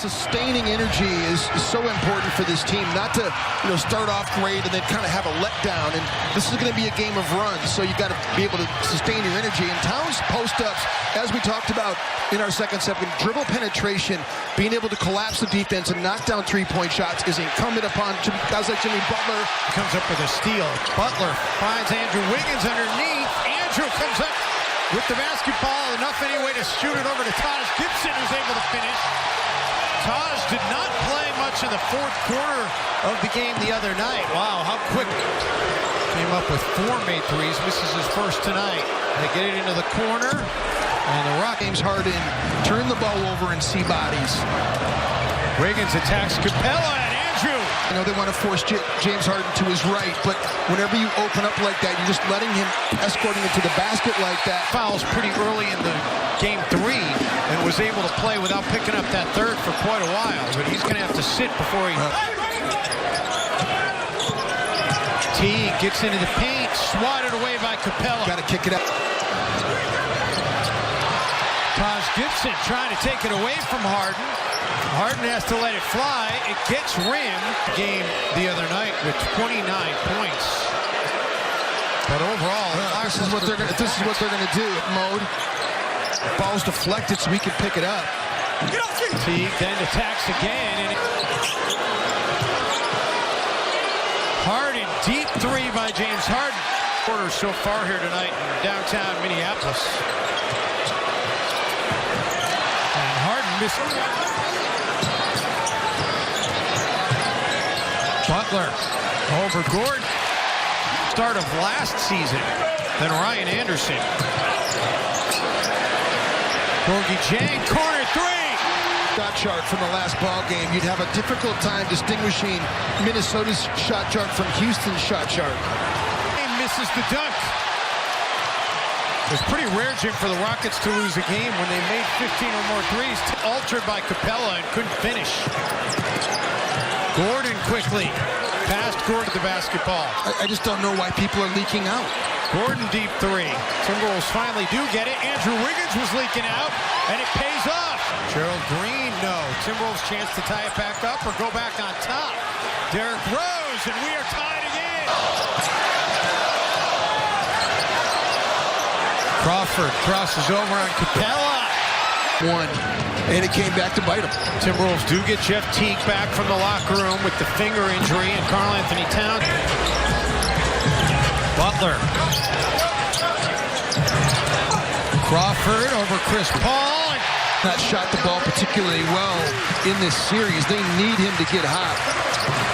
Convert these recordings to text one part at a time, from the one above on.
Sustaining energy is so important for this team, not to start off great and then kind of have a letdown. And this is going to be a game of runs, so you got to be able to sustain your energy. And Towns post-ups, as we talked about in our second set, dribble penetration, being able to collapse the defense and knock down three-point shots is incumbent upon guys like Jimmy Butler. Comes up with a steal. Butler finds Andrew Wiggins underneath. Andrew comes up with the basketball, enough anyway to shoot it over to Taj Gibson, who's able to finish. Taj did not play much in the fourth quarter of the game the other night. Wow, how quick. Came up with 4 made threes, misses his first tonight. They get it into the corner, and the Rock James Harden turn the ball over and see bodies. Wiggins attacks Capella and Andrew. They want to force James Harden to his right, but whenever you open up like that, you're just letting him, escorting him to the basket like that. Fouls pretty early in the game 3 and was able to play without picking up that third for quite a while, but he's going to have to sit before he... T gets into the paint, swatted away by Capella. Got to kick it up. Taj Gibson trying to take it away from Harden. Harden has to let it fly. It gets rimmed. Game the other night with 29 points. But overall, this is what they're going to do. Mode. Ball's deflected so he can pick it up. Teague then attacks again. And Harden, deep 3 by James Harden. Quarter so far here tonight in downtown Minneapolis. And Harden missed. Butler over Gordon. Start of last season. Then Ryan Anderson. Gorgie Jang, corner 3. Shot chart from the last ball game. You'd have a difficult time distinguishing Minnesota's shot chart from Houston's shot chart. He misses the dunk. It was pretty rare, Jim, for the Rockets to lose a game when they made 15 or more threes. Altered by Capella and couldn't finish. Gordon quickly past Gordon to the basketball. I just don't know why people are leaking out. Gordon deep 3. Timberwolves finally do get it. Andrew Wiggins was leaking out, and it pays off. Gerald Green, no. Timberwolves chance to tie it back up or go back on top. Derrick Rose, and we are tied again. Crawford crosses over on Capella. 1, and it came back to bite him. Timberwolves do get Jeff Teague back from the locker room with the finger injury, and Karl-Anthony Towns. Butler. Crawford over Chris Paul. Not shot the ball particularly well in this series. They need him to get hot.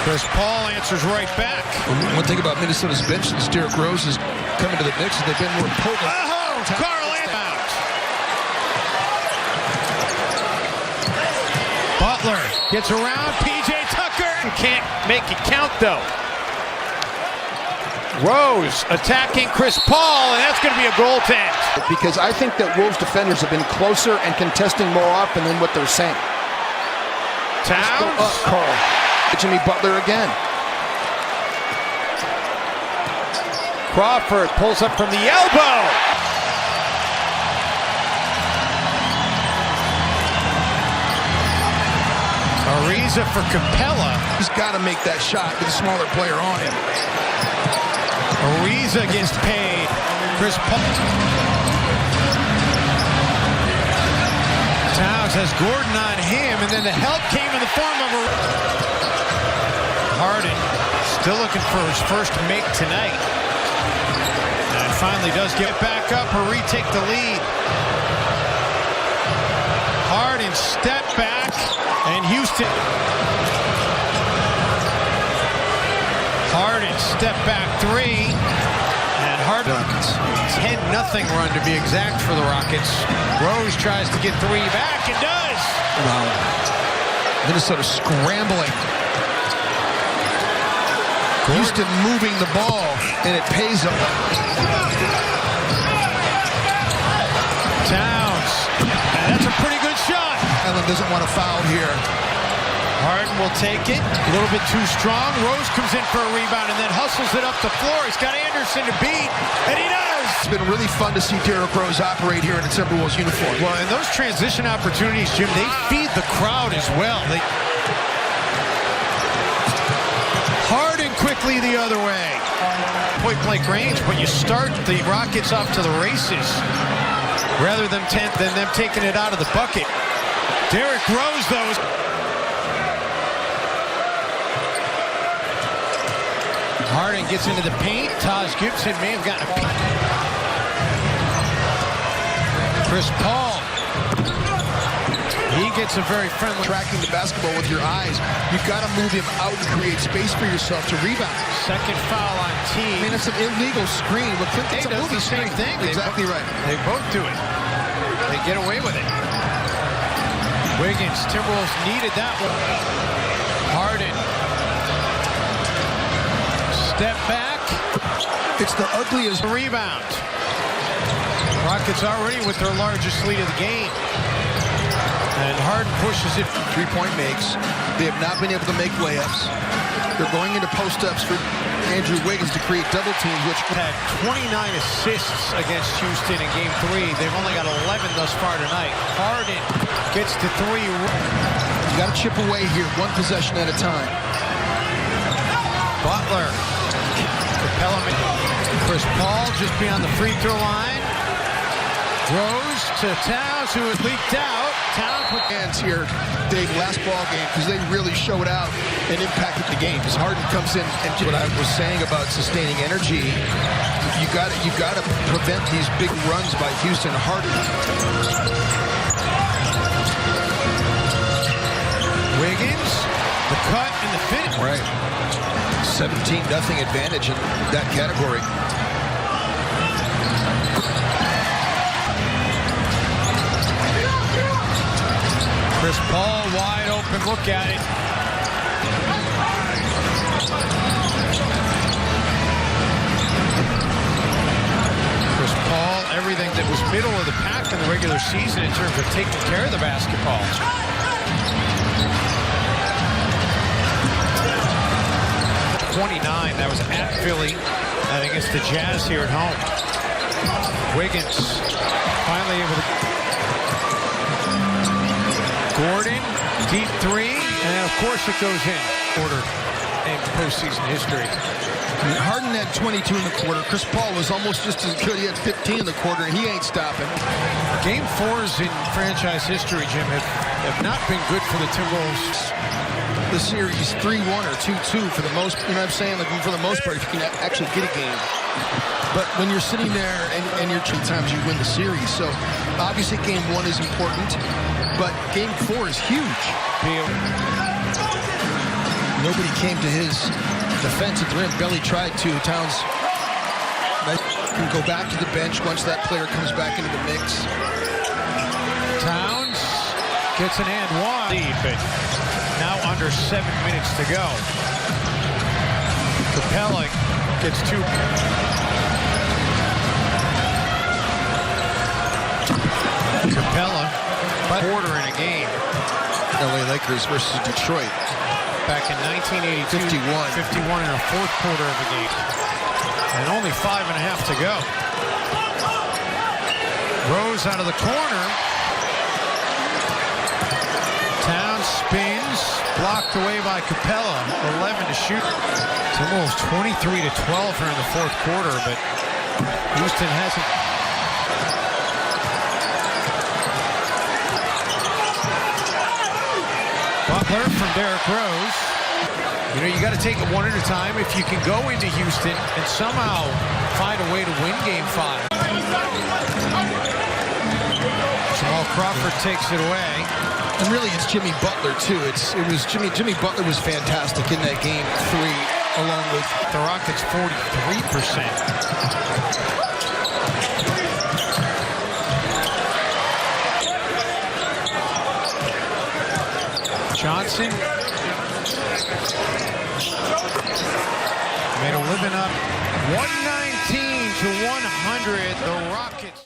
Chris Paul answers right back. One thing about Minnesota's bench since Derrick Rose is coming to the mix is they've been more potent. Oh, Karl-Anthony. Butler gets around P.J. Tucker. Can't make it count, though. Rose attacking Chris Paul, and that's going to be a goaltend. Because I think that Wolves defenders have been closer and contesting more often than what they're saying. Towns. Carl. Jimmy Butler again. Crawford pulls up from the elbow. Ariza for Capella. He's got to make that shot with a smaller player on him. Ariza gets paid. Chris Paul. Towns has Gordon on him, and then the help came in the form of Harden. Still looking for his first make tonight. And finally does get back up or retake the lead. Harden step back, and Houston. Harden step back 3, and Harden 10-0 run to be exact for the Rockets. Rose tries to get 3 back and does. Wow. Minnesota scrambling. Houston moving the ball, and it pays them. Towns, and that's a pretty good shot. Allen doesn't want to foul here. Harden will take it. A little bit too strong. Rose comes in for a rebound and then hustles it up the floor. He's got Anderson to beat, and he does. It's been really fun to see Derrick Rose operate here in a Timberwolves uniform. Well, and those transition opportunities, Jim, they feed the crowd as well. Harden quickly the other way. Point-blank range, but you start the Rockets off to the races rather than them taking it out of the bucket. Derrick Rose, though, Harden gets into the paint. Taj Gibson may have gotten a peek. Chris Paul. He gets a very friendly. Tracking the basketball with your eyes. You've got to move him out and create space for yourself to rebound. Second foul on T. I mean, it's an illegal screen. But Clinton's a movie same thing. Exactly right. They both do it. They get away with it. Wiggins, Timberwolves needed that one. Harden. Step back. It's the ugliest rebound. Rockets already with their largest lead of the game. And Harden pushes it. Three-point makes. They have not been able to make layups. They're going into post-ups for Andrew Wiggins to create double teams, which had 29 assists against Houston in Game 3. They've only got 11 thus far tonight. Harden gets to 3. You got to chip away here, one possession at a time. Butler. Capella. Chris Paul just beyond the free throw line. Rose to Towns, who had leaked out. Towns with hands here, Dave, last ball game, because they really showed out and impacted the game. As Harden comes in, and what I was saying about sustaining energy, you got to prevent these big runs by Houston. Harden. Wiggins, the cut and the fit. Right. 17-0 advantage in that category. Chris Paul wide open, look at it. Chris Paul, everything that was middle of the pack in the regular season in terms of taking care of the basketball. .29, that was at Philly and against the Jazz here at home. Wiggins finally able to... Gordon, deep 3, and of course it goes in. Order in postseason history. Harden had 22 in the quarter. Chris Paul was almost just as good. He had 15 in the quarter, and he ain't stopping. Game 4s in franchise history, Jim, have not been good for the Timberwolves. The series 3-1 or 2-2 for the most, you know what I'm saying? Like for the most part, if you can actually get a game. But when you're sitting there and you're times you win the series. So obviously game 1 is important, but game 4 is huge. Nobody came to his defense at the rim. Belly tried to. Towns can go back to the bench once that player comes back into the mix. Towns gets an and one lead, but now under 7 minutes to go. Capella gets 2. Capella, quarter in a game. LA Lakers versus Detroit. Back in 1982. 51 in a fourth quarter of the game. And only 5.5 to go. Rose out of the corner. Towns spins, blocked away by Capella. 11 to shoot. It's almost 23-12 here in the fourth quarter, but Houston hasn't. Butler from Derrick Rose. You know, you got to take it one at a time. If you can go into Houston and somehow find a way to win Game 5. Jamal Crawford takes it away. And really, it's Jimmy Butler, too. Jimmy Butler was fantastic in that Game 3, along with the Rockets 43%. Johnson made a living up 119 to 100. The Rockets.